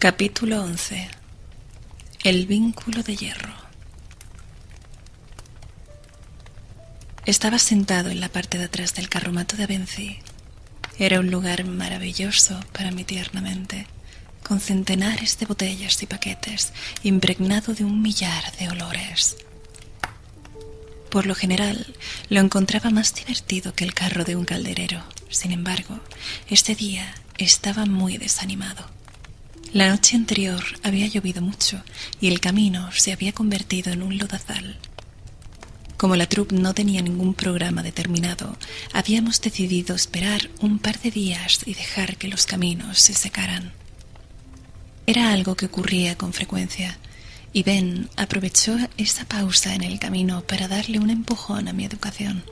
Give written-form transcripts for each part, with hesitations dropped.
Capítulo 11. El vínculo de hierro. Estaba sentado en la parte de atrás del carromato de Avency. Era un lugar maravilloso para mi tierna mente, con centenares de botellas y paquetes, impregnado de un millar de olores. Por lo general, lo encontraba más divertido que el carro de un calderero. Sin embargo, este día estaba muy desanimado. La noche anterior había llovido mucho y el camino se había convertido en un lodazal. Como la troupe no tenía ningún programa determinado, habíamos decidido esperar un par de días y dejar que los caminos se secaran. Era algo que ocurría con frecuencia, y Ben aprovechó esa pausa en el camino para darle un empujón a mi educación.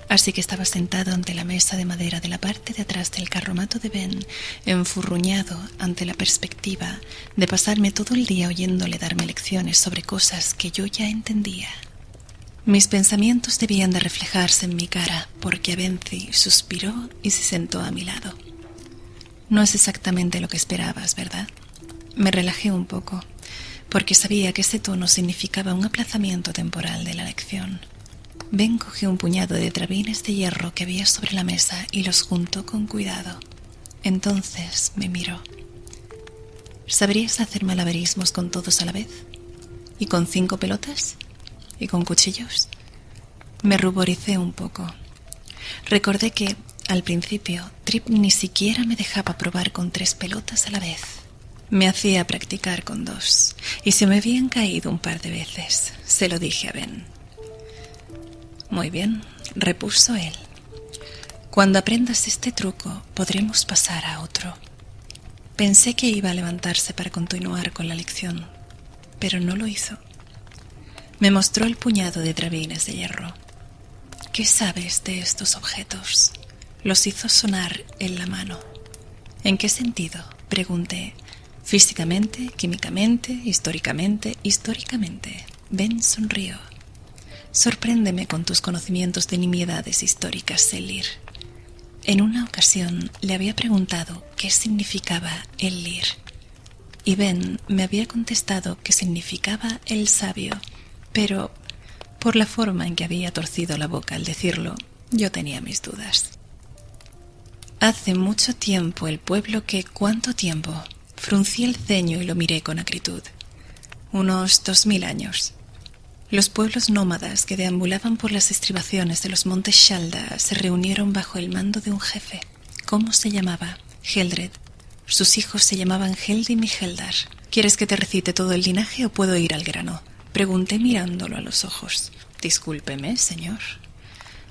Así que estaba sentado ante la mesa de madera de la parte de atrás del carromato de Ben, enfurruñado ante la perspectiva de pasarme todo el día oyéndole darme lecciones sobre cosas que yo ya entendía. Mis pensamientos debían de reflejarse en mi cara, porque Avency suspiró y se sentó a mi lado. No es exactamente lo que esperabas, ¿verdad? Me relajé un poco, porque sabía que ese tono significaba un aplazamiento temporal de la lección. Ben cogió un puñado de drabines de hierro que había sobre la mesa y los juntó con cuidado. Entonces me miró. ¿Sabrías hacer malabarismos con todos a la vez? ¿Y con 5 pelotas? ¿Y con cuchillos? Me ruboricé un poco. Recordé que, al principio, Trip ni siquiera me dejaba probar con 3 pelotas a la vez. Me hacía practicar con 2, y se me habían caído un par de veces. Se lo dije a Ben. Muy bien, repuso él. Cuando aprendas este truco, podremos pasar a otro. Pensé que iba a levantarse para continuar con la lección, pero no lo hizo. Me mostró el puñado de drabines de hierro. ¿Qué sabes de estos objetos? Los hizo sonar en la mano. ¿En qué sentido?, pregunté. Físicamente, químicamente, históricamente. Ben sonrió. Sorpréndeme con tus conocimientos de nimiedades históricas, Selir. En una ocasión le había preguntado qué significaba el Lir, y Ben me había contestado que significaba el sabio, pero por la forma en que había torcido la boca al decirlo, yo tenía mis dudas. Hace mucho tiempo el pueblo que... ¿Cuánto tiempo? Fruncí el ceño y lo miré con acritud. Unos 2000 años. Los pueblos nómadas que deambulaban por las estribaciones de los montes Shalda se reunieron bajo el mando de un jefe. ¿Cómo se llamaba? Heldred. Sus hijos se llamaban Heldim y Heldar. ¿Quieres que te recite todo el linaje o puedo ir al grano?, pregunté mirándolo a los ojos. Discúlpeme, señor.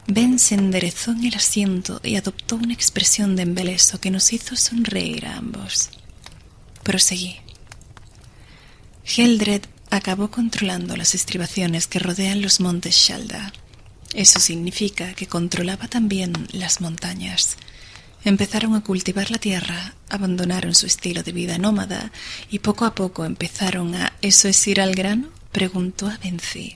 Ben se enderezó en el asiento y adoptó una expresión de embeleso que nos hizo sonreír a ambos. Proseguí. Heldred acabó controlando las estribaciones que rodean los montes Shalda. Eso significa que controlaba también las montañas. Empezaron a cultivar la tierra, abandonaron su estilo de vida nómada y poco a poco empezaron a... ¿Eso es ir al grano?, preguntó Avency.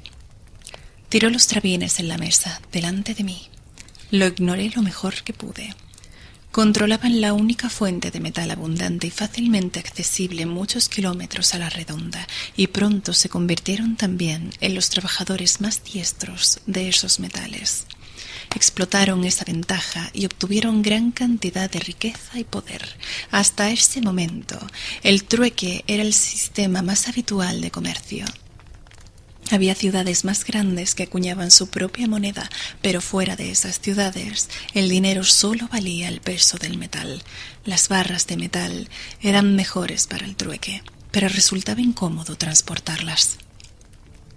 Tiró los drabines en la mesa, delante de mí. Lo ignoré lo mejor que pude. Controlaban la única fuente de metal abundante y fácilmente accesible muchos kilómetros a la redonda, y pronto se convirtieron también en los trabajadores más diestros de esos metales. Explotaron esa ventaja y obtuvieron gran cantidad de riqueza y poder. Hasta ese momento, el trueque era el sistema más habitual de comercio. Había ciudades más grandes que acuñaban su propia moneda, pero fuera de esas ciudades, el dinero solo valía el peso del metal. Las barras de metal eran mejores para el trueque, pero resultaba incómodo transportarlas.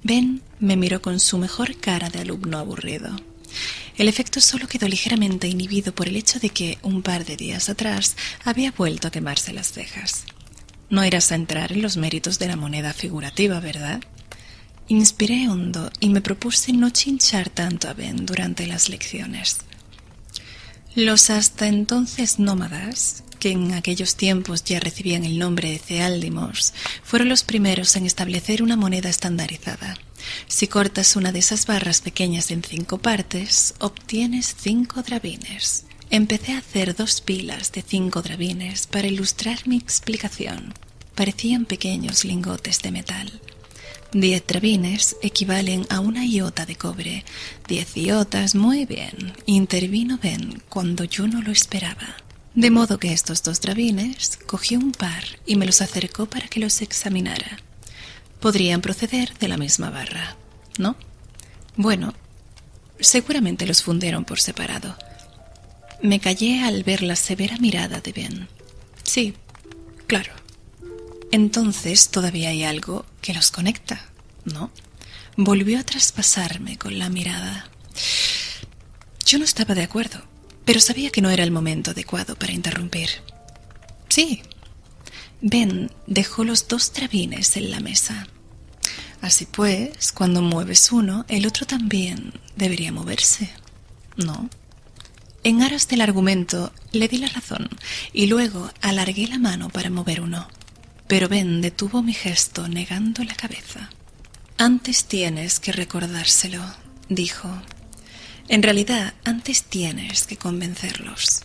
Ben me miró con su mejor cara de alumno aburrido. El efecto solo quedó ligeramente inhibido por el hecho de que, un par de días atrás, había vuelto a quemarse las cejas. No irás a entrar en los méritos de la moneda figurativa, ¿verdad? Inspiré hondo y me propuse no chinchar tanto a Ben durante las lecciones. Los hasta entonces nómadas, que en aquellos tiempos ya recibían el nombre de Cealdimos, fueron los primeros en establecer una moneda estandarizada. Si cortas una de esas barras pequeñas en 5 partes, obtienes 5 drabines. Empecé a hacer 2 pilas de 5 drabines para ilustrar mi explicación. parecían pequeños lingotes de metal. 10 drabines equivalen a una iota de cobre. 10 iotas, muy bien, intervino Ben cuando yo no lo esperaba. De modo que estos 2 drabines cogió un par y me los acercó para que los examinara. Podrían proceder de la misma barra, ¿no? Bueno, seguramente los fundieron por separado. Me callé al ver la severa mirada de Ben. Sí, claro. Entonces todavía hay algo que los conecta, ¿no? Volvió a traspasarme con la mirada. Yo no estaba de acuerdo, pero sabía que no era el momento adecuado para interrumpir. Sí. Ben dejó los 2 drabines en la mesa. Así pues, cuando mueves uno, el otro también debería moverse, ¿no? En aras del argumento le di la razón y luego alargué la mano para mover uno. Pero Ben detuvo mi gesto negando la cabeza. Antes tienes que recordárselo, dijo. En realidad, antes tienes que convencerlos.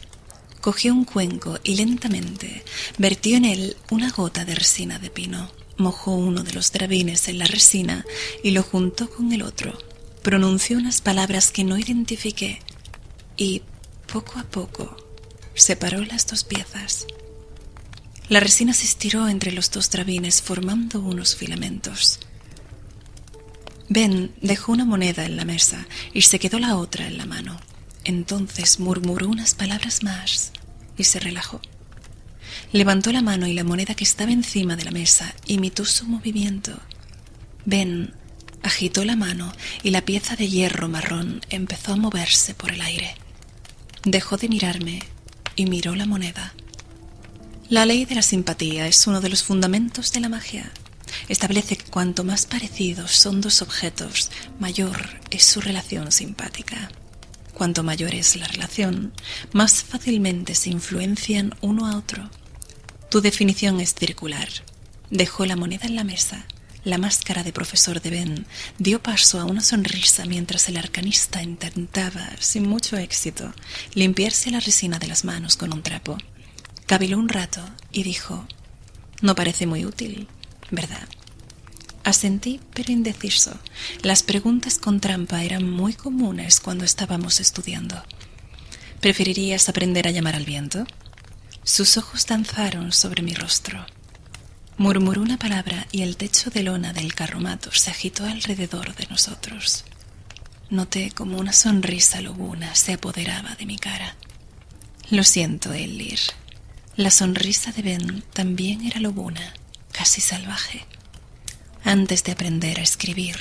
Cogió un cuenco y lentamente vertió en él una gota de resina de pino. Mojó uno de los drabines en la resina y lo juntó con el otro. Pronunció unas palabras que no identifiqué y, poco a poco, separó las 2 piezas. La resina se estiró entre los 2 drabines formando unos filamentos. Ben dejó una moneda en la mesa y se quedó la otra en la mano. Entonces murmuró unas palabras más y se relajó. Levantó la mano y la moneda que estaba encima de la mesa imitó su movimiento. Ben agitó la mano y la pieza de hierro marrón empezó a moverse por el aire. Dejó de mirarme y miró la moneda. La ley de la simpatía es uno de los fundamentos de la magia. Establece que cuanto más parecidos son 2 objetos, mayor es su relación simpática. Cuanto mayor es la relación, más fácilmente se influencian uno a otro. Tu definición es circular. Dejó la moneda en la mesa. La máscara de profesor de Ben dio paso a una sonrisa mientras el arcanista intentaba, sin mucho éxito, limpiarse la resina de las manos con un trapo. Caviló un rato y dijo: no parece muy útil, ¿verdad? Asentí, pero indeciso. Las preguntas con trampa eran muy comunes cuando estábamos estudiando. ¿Preferirías aprender a llamar al viento? Sus ojos danzaron sobre mi rostro. Murmuró una palabra y el techo de lona del carromato se agitó alrededor de nosotros. Noté como una sonrisa lobuna se apoderaba de mi cara. Lo siento, Ellir. La sonrisa de Ben también era lobuna, casi salvaje. Antes de aprender a escribir,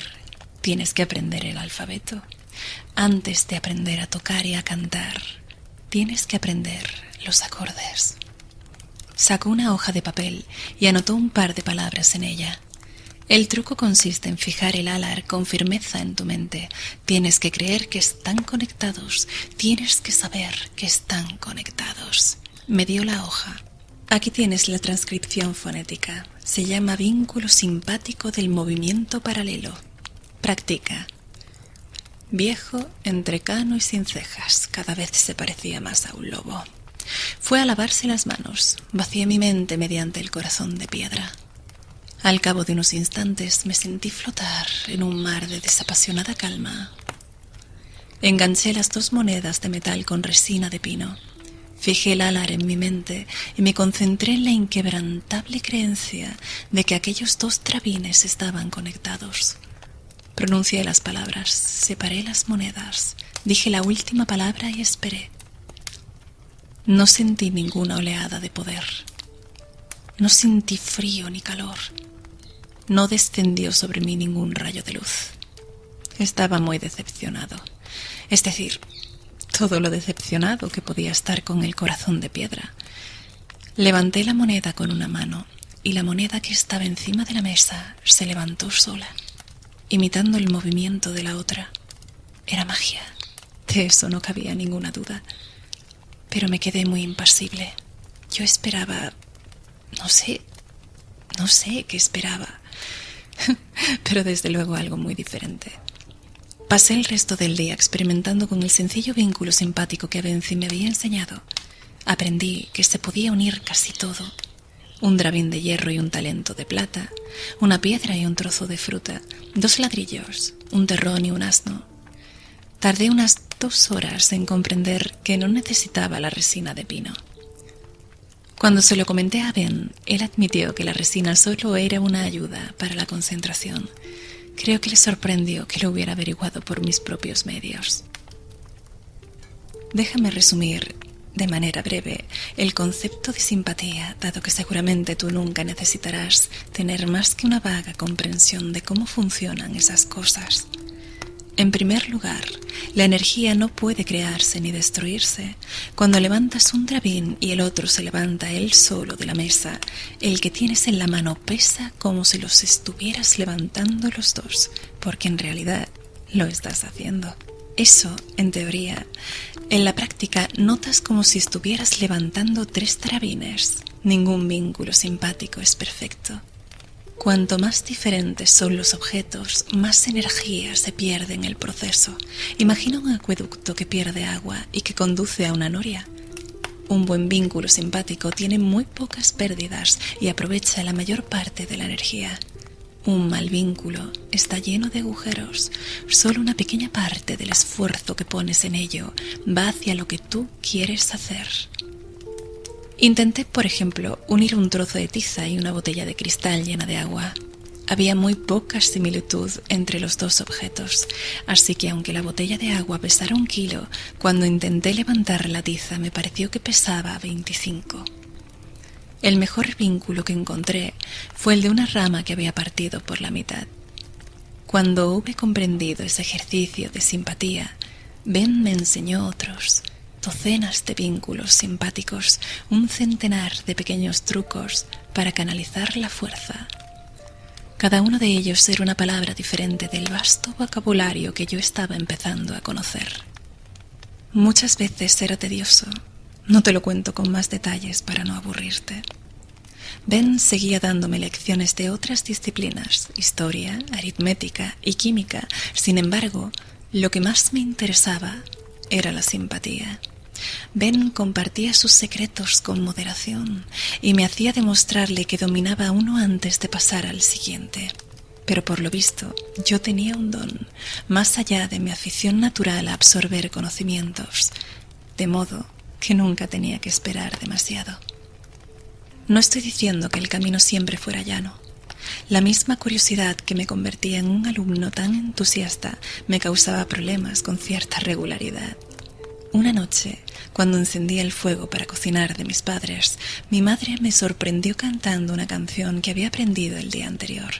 tienes que aprender el alfabeto. Antes de aprender a tocar y a cantar, tienes que aprender los acordes. Sacó una hoja de papel y anotó un par de palabras en ella. El truco consiste en fijar el alar con firmeza en tu mente. Tienes que creer que están conectados. Tienes que saber que están conectados. Me dio la hoja. Aquí tienes la transcripción fonética. Se llama vínculo simpático del movimiento paralelo. Practica. Viejo, entrecano y sin cejas. Cada vez se parecía más a un lobo. Fue a lavarse las manos. Vacié mi mente mediante el corazón de piedra. Al cabo de unos instantes me sentí flotar en un mar de desapasionada calma. Enganché las 2 monedas de metal con resina de pino. Fijé el alar en mi mente y me concentré en la inquebrantable creencia de que aquellos 2 drabines estaban conectados. Pronuncié las palabras, separé las monedas, dije la última palabra y esperé. No sentí ninguna oleada de poder. No sentí frío ni calor. No descendió sobre mí ningún rayo de luz. Estaba muy decepcionado. Es decir, todo lo decepcionado que podía estar con el corazón de piedra. Levanté la moneda con una mano y la moneda que estaba encima de la mesa se levantó sola, imitando el movimiento de la otra. Era magia. De eso no cabía ninguna duda. Pero me quedé muy impasible. Yo esperaba... No sé qué esperaba. Pero desde luego algo muy diferente. Pasé el resto del día experimentando con el sencillo vínculo simpático que Benzi me había enseñado. Aprendí que se podía unir casi todo. un drabín de hierro y un talento de plata, una piedra y un trozo de fruta, 2 ladrillos, un terrón y un asno. Tardé unas 2 horas en comprender que no necesitaba la resina de pino. Cuando se lo comenté a Ben, él admitió que la resina solo era una ayuda para la concentración. Creo que le sorprendió que lo hubiera averiguado por mis propios medios. Déjame resumir de manera breve el concepto de simpatía, dado que seguramente tú nunca necesitarás tener más que una vaga comprensión de cómo funcionan esas cosas. En primer lugar, la energía no puede crearse ni destruirse. Cuando levantas un drabín y el otro se levanta él solo de la mesa, el que tienes en la mano pesa como si los estuvieras levantando los dos, porque en realidad lo estás haciendo. Eso, en teoría. En la práctica, notas como si estuvieras levantando 3 drabines. Ningún vínculo simpático es perfecto. Cuanto más diferentes son los objetos, más energía se pierde en el proceso. Imagina un acueducto que pierde agua y que conduce a una noria. Un buen vínculo simpático tiene muy pocas pérdidas y aprovecha la mayor parte de la energía. Un mal vínculo está lleno de agujeros. Solo una pequeña parte del esfuerzo que pones en ello va hacia lo que tú quieres hacer. Intenté, por ejemplo, unir un trozo de tiza y una botella de cristal llena de agua. Había muy poca similitud entre los dos objetos, así que aunque la botella de agua pesara 1 kilo, cuando intenté levantar la tiza me pareció que pesaba 25. El mejor vínculo que encontré fue el de una rama que había partido por la mitad. Cuando hube comprendido ese ejercicio de simpatía, Ben me enseñó otros. Docenas de vínculos simpáticos, un centenar de pequeños trucos para canalizar la fuerza. Cada uno de ellos era una palabra diferente del vasto vocabulario que yo estaba empezando a conocer. Muchas veces era tedioso. No te lo cuento con más detalles para no aburrirte. Ben seguía dándome lecciones de otras disciplinas, historia, aritmética y química. Sin embargo, lo que más me interesaba era la simpatía. Ben compartía sus secretos con moderación y me hacía demostrarle que dominaba uno antes de pasar al siguiente. Pero por lo visto, yo tenía un don, más allá de mi afición natural a absorber conocimientos, de modo que nunca tenía que esperar demasiado. No estoy diciendo que el camino siempre fuera llano. La misma curiosidad que me convertía en un alumno tan entusiasta me causaba problemas con cierta regularidad. Una noche, cuando encendía el fuego para cocinar de mis padres, mi madre me sorprendió cantando una canción que había aprendido el día anterior.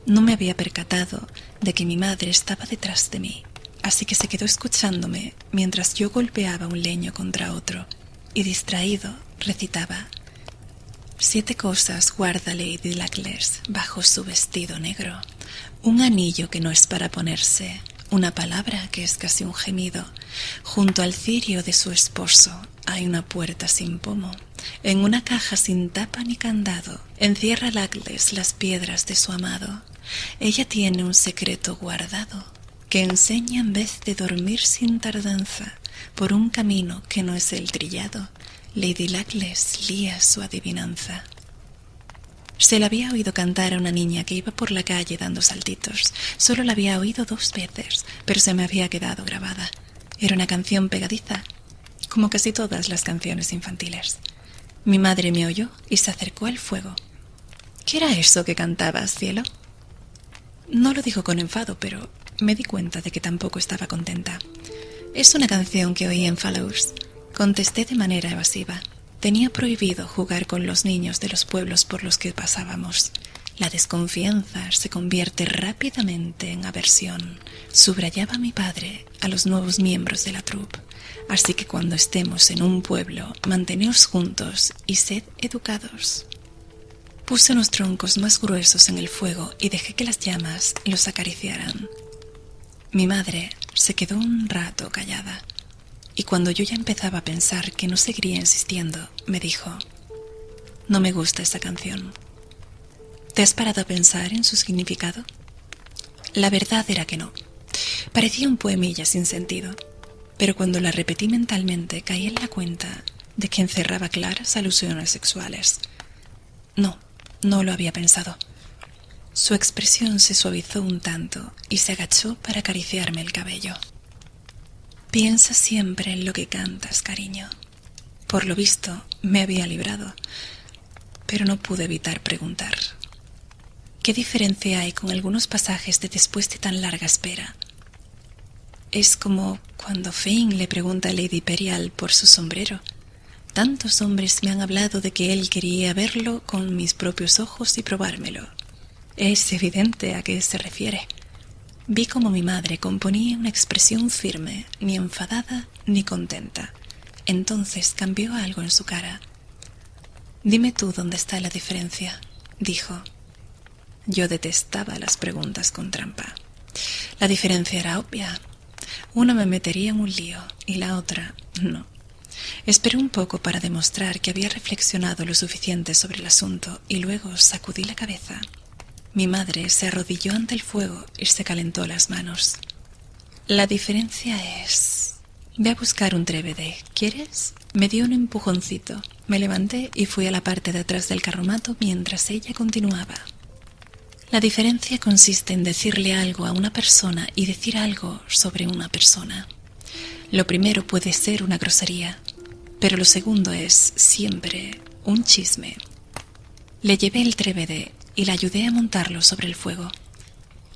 No me había percatado de que mi madre estaba detrás de mí, así que se quedó escuchándome mientras yo golpeaba un leño contra otro y distraído recitaba: 7 cosas guarda Lady Luckless bajo su vestido negro. Un anillo que no es para ponerse, una palabra que es casi un gemido. Junto al cirio de su esposo hay una puerta sin pomo. En una caja sin tapa ni candado encierra Luckless las piedras de su amado. Ella tiene un secreto guardado que enseña en vez de dormir sin tardanza por un camino que no es el trillado. Lady Luckless lía su adivinanza. Se la había oído cantar a una niña que iba por la calle dando saltitos. Solo la había oído 2 veces, pero se me había quedado grabada. Era una canción pegadiza, como casi todas las canciones infantiles. Mi madre me oyó y se acercó al fuego. ¿Qué era eso que cantabas, cielo? No lo dijo con enfado, pero me di cuenta de que tampoco estaba contenta. Es una canción que oí en Fallows. Contesté de manera evasiva. Tenía prohibido jugar con los niños de los pueblos por los que pasábamos. La desconfianza se convierte rápidamente en aversión, subrayaba mi padre a los nuevos miembros de la troupe. Así que cuando estemos en un pueblo, manteneos juntos y sed educados. Puse unos troncos más gruesos en el fuego y dejé que las llamas los acariciaran. Mi madre se quedó un rato callada. Y cuando yo ya empezaba a pensar que no seguiría insistiendo, me dijo: no me gusta esta canción. ¿Te has parado a pensar en su significado? La verdad era que no. Parecía un poemilla sin sentido, pero cuando la repetí mentalmente caí en la cuenta de que encerraba claras alusiones sexuales. No, no lo había pensado. Su expresión se suavizó un tanto y se agachó para acariciarme el cabello. Piensa siempre en lo que cantas, cariño. Por lo visto, me había librado, pero no pude evitar preguntar. ¿Qué diferencia hay con algunos pasajes de después de tan larga espera? Es como cuando Fane le pregunta a Lady Perial por su sombrero. Tantos hombres me han hablado de que él quería verlo con mis propios ojos y probármelo. Es evidente a qué se refiere. Vi como mi madre componía una expresión firme, ni enfadada ni contenta. Entonces cambió algo en su cara. «Dime tú dónde está la diferencia», dijo. Yo detestaba las preguntas con trampa. La diferencia era obvia. Una me metería en un lío y la otra no. Esperé un poco para demostrar que había reflexionado lo suficiente sobre el asunto y luego sacudí la cabeza. Mi madre se arrodilló ante el fuego y se calentó las manos. La diferencia es... Ve a buscar un trébede, ¿quieres? Me dio un empujoncito. Me levanté y fui a la parte de atrás del carromato mientras ella continuaba. La diferencia consiste en decirle algo a una persona y decir algo sobre una persona. Lo primero puede ser una grosería, pero lo segundo es siempre un chisme. Le llevé el trébede y la ayudé a montarlo sobre el fuego.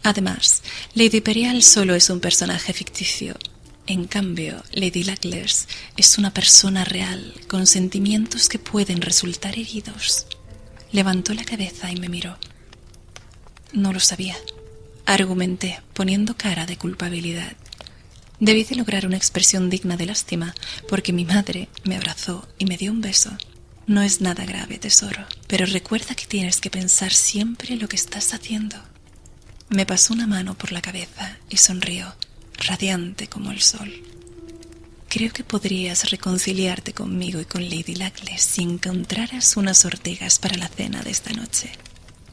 Además, Lady Perial solo es un personaje ficticio. En cambio, Lady Luckless es una persona real, con sentimientos que pueden resultar heridos. Levantó la cabeza y me miró. No lo sabía, argumenté, poniendo cara de culpabilidad. Debí de lograr una expresión digna de lástima, porque mi madre me abrazó y me dio un beso. No es nada grave, tesoro, pero recuerda que tienes que pensar siempre lo que estás haciendo. Me pasó una mano por la cabeza y sonrió, radiante como el sol. Creo que podrías reconciliarte conmigo y con Lady Luckless si encontraras unas ortigas para la cena de esta noche.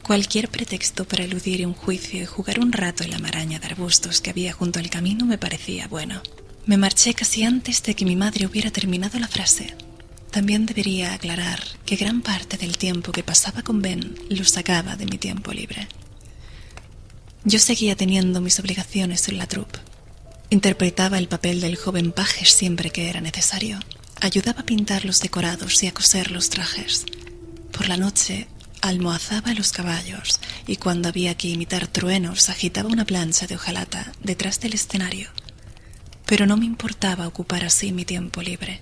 Cualquier pretexto para eludir un juicio y jugar un rato en la maraña de arbustos que había junto al camino me parecía bueno. Me marché casi antes de que mi madre hubiera terminado la frase. También debería aclarar que gran parte del tiempo que pasaba con Ben lo sacaba de mi tiempo libre. Yo seguía teniendo mis obligaciones en la troupe. Interpretaba el papel del joven paje siempre que era necesario. Ayudaba a pintar los decorados y a coser los trajes. Por la noche almohazaba los caballos y cuando había que imitar truenos agitaba una plancha de hojalata detrás del escenario. Pero no me importaba ocupar así mi tiempo libre.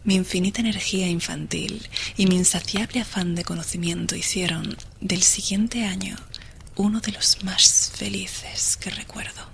Mi infinita energía infantil y mi insaciable afán de conocimiento hicieron del siguiente año uno de los más felices que recuerdo.